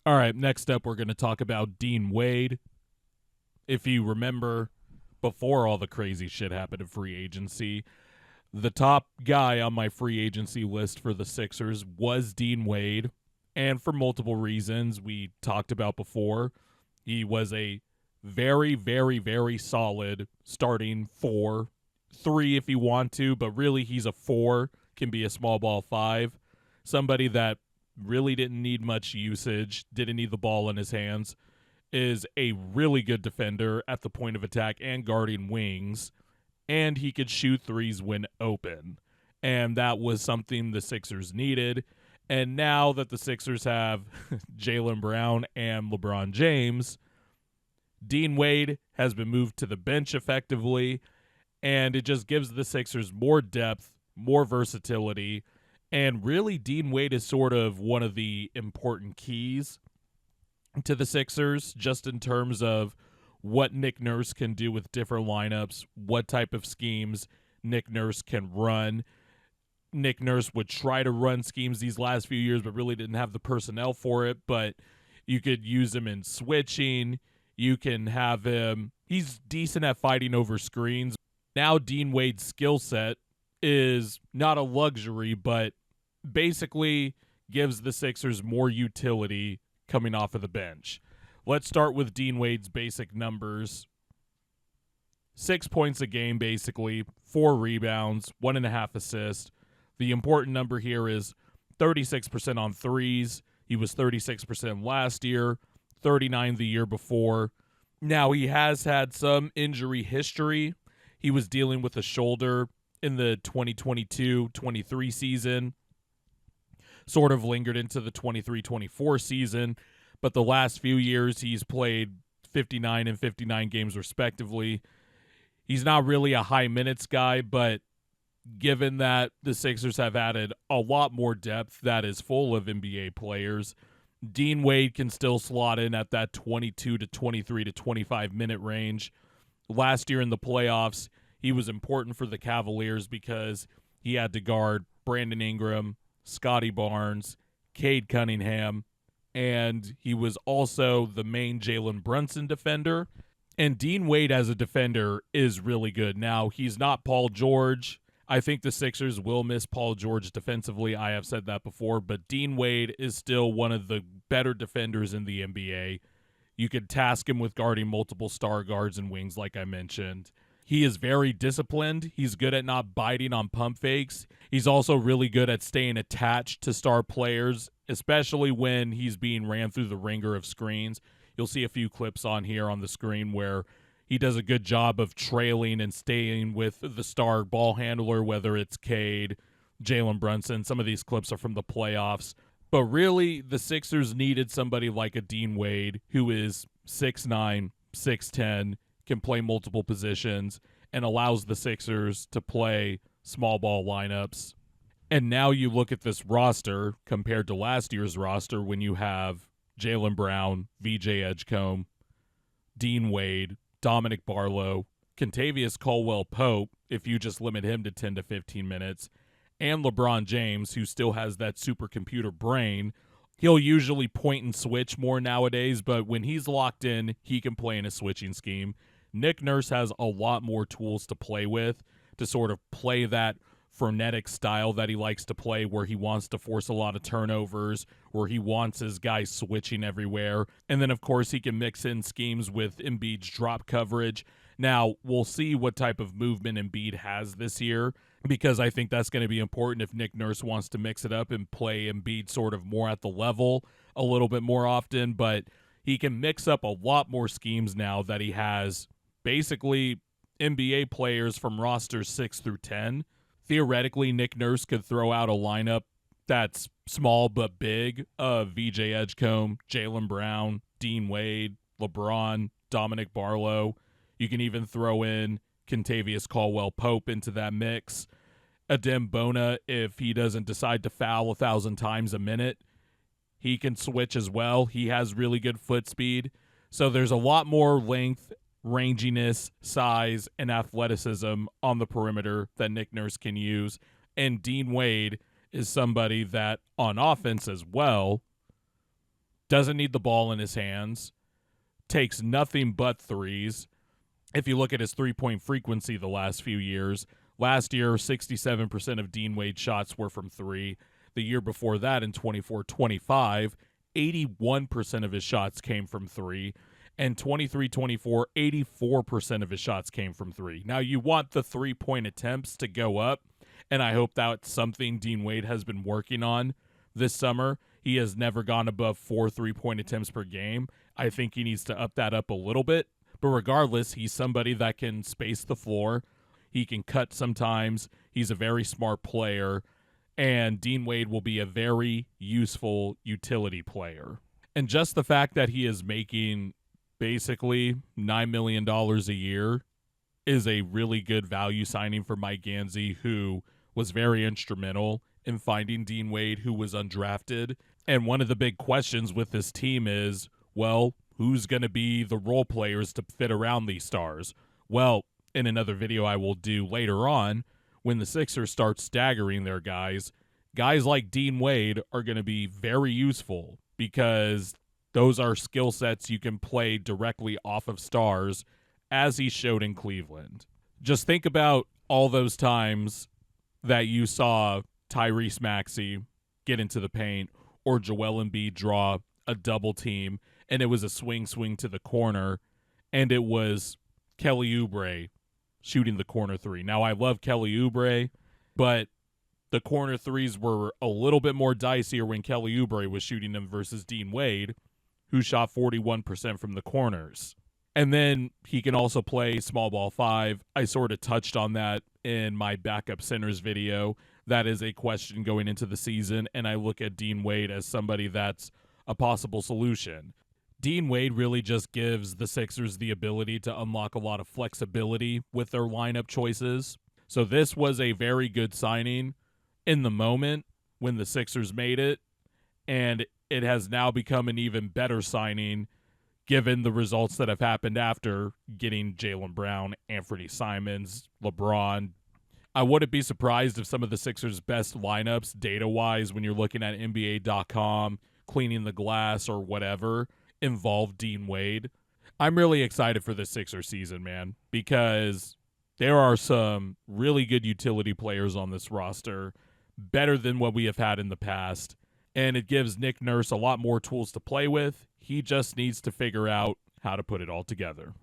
All right, next up, we're going to talk about Dean Wade. If you remember, before all the crazy shit happened in free agency, the top guy on my free agency list for the Sixers was Dean Wade. And for multiple reasons we talked about before, he was a very, very, very solid starting four, three if you want to, but really he's a four, can be a small ball five. Somebody that really didn't need much usage, didn't need the ball in his hands, is a really good defender at the point of attack and guarding wings, and he could shoot threes when open. And that was something the Sixers needed. And now that the Sixers have Jaylen Brown and LeBron James, Dean Wade has been moved to the bench effectively, and it just gives the Sixers more depth, more versatility, and really Dean Wade is sort of one of the important keys to the Sixers, just in terms of what Nick Nurse can do with different lineups, what type of schemes Nick Nurse can run. Nick Nurse would try to run schemes these last few years, but really didn't have the personnel for it. But you could use him in switching. You can have him. He's decent at fighting over screens. Now Dean Wade's skill set is not a luxury, but basically gives the Sixers more utility coming off of the bench. Let's start with Dean Wade's basic numbers. 6 points a game, basically. 4 rebounds, 1.5 assists. The important number here is 36% on threes. He was 36% last year, 39% the year before. Now, he has had some injury history. He was dealing with a shoulder in the 2022-23 season. Sort of lingered into the 23-24 season. But the last few years, he's played 59 and 59 games respectively. He's not really a high minutes guy, but given that the Sixers have added a lot more depth that is full of NBA players, Dean Wade can still slot in at that 22 to 23 to 25 minute range. Last year in the playoffs, he was important for the Cavaliers because he had to guard Brandon Ingram, Scotty Barnes, Cade Cunningham, and he was also the main Jalen Brunson defender. And Dean Wade as a defender is really good. Now, he's not Paul George. I think the Sixers will miss Paul George defensively. I have said that before, but Dean Wade is still one of the better defenders in the NBA. You could task him with guarding multiple star guards and wings, like I mentioned. He is very disciplined. He's good at not biting on pump fakes. He's also really good at staying attached to star players, especially when he's being ran through the ringer of screens. You'll see a few clips on here on the screen where he does a good job of trailing and staying with the star ball handler, whether it's Cade, Jalen Brunson. Some of these clips are from the playoffs. But really, the Sixers needed somebody like a Dean Wade, who is 6'9", 6'10", can play multiple positions, and allows the Sixers to play small ball lineups. And now you look at this roster compared to last year's roster when you have Jaylen Brown, VJ Edgecombe, Dean Wade, Dominic Barlow, Kentavious Caldwell-Pope, if you just limit him to 10 to 15 minutes, and LeBron James, who still has that supercomputer brain. He'll usually point and switch more nowadays, but when he's locked in, he can play in a switching scheme. Nick Nurse has a lot more tools to play with to sort of play that frenetic style that he likes to play, where he wants to force a lot of turnovers, where he wants his guys switching everywhere. And then, of course, he can mix in schemes with Embiid's drop coverage. Now, we'll see what type of movement Embiid has this year, because I think that's going to be important if Nick Nurse wants to mix it up and play Embiid sort of more at the level a little bit more often. But he can mix up a lot more schemes now that he has basically NBA players from rosters 6 through 10. Theoretically, Nick Nurse could throw out a lineup that's small but big of VJ Edgecombe, Jaylen Brown, Dean Wade, LeBron, Dominic Barlow. You can even throw in Kentavious Caldwell-Pope into that mix. Adem Bona, if he doesn't decide to foul 1,000 times a minute, he can switch as well. He has really good foot speed. So there's a lot more length, ranginess, size, and athleticism on the perimeter that Nick Nurse can use. And Dean Wade is somebody that, on offense as well, doesn't need the ball in his hands, takes nothing but threes. If you look at his three-point frequency the last few years, last year 67% of Dean Wade's shots were from three. The year before that, in 24-25, 81% of his shots came from three. And 23-24, 84% of his shots came from three. Now, you want the three-point attempts to go up, and I hope that's something Dean Wade has been working on this summer. He has never gone above 4 3-point attempts per game. I think he needs to up that up a little bit. But regardless, he's somebody that can space the floor. He can cut sometimes. He's a very smart player. And Dean Wade will be a very useful utility player. And just the fact that he is making basically $9 million a year is a really good value signing for Mike Gansey, who was very instrumental in finding Dean Wade, who was undrafted. And one of the big questions with this team is, well, who's going to be the role players to fit around these stars? Well, in another video I will do later on, when the Sixers start staggering their guys like Dean Wade are going to be very useful because those are skill sets you can play directly off of stars, as he showed in Cleveland. Just think about all those times that you saw Tyrese Maxey get into the paint or Joel Embiid draw a double team, and it was a swing to the corner, and it was Kelly Oubre shooting the corner three. Now, I love Kelly Oubre, but the corner threes were a little bit more dicier when Kelly Oubre was shooting them versus Dean Wade, who shot 41% from the corners. And then he can also play small ball five. I sort of touched on that in my backup centers video. That is a question going into the season, and I look at Dean Wade as somebody that's a possible solution. Dean Wade really just gives the Sixers the ability to unlock a lot of flexibility with their lineup choices. So this was a very good signing in the moment when the Sixers made it, and it has now become an even better signing given the results that have happened after getting Jaylen Brown, Anthony Simons, LeBron. I wouldn't be surprised if some of the Sixers' best lineups, data-wise, when you're looking at NBA.com, cleaning the glass or whatever, involve Dean Wade. I'm really excited for the Sixers season, man, because there are some really good utility players on this roster, better than what we have had in the past, and it gives Nick Nurse a lot more tools to play with. He just needs to figure out how to put it all together.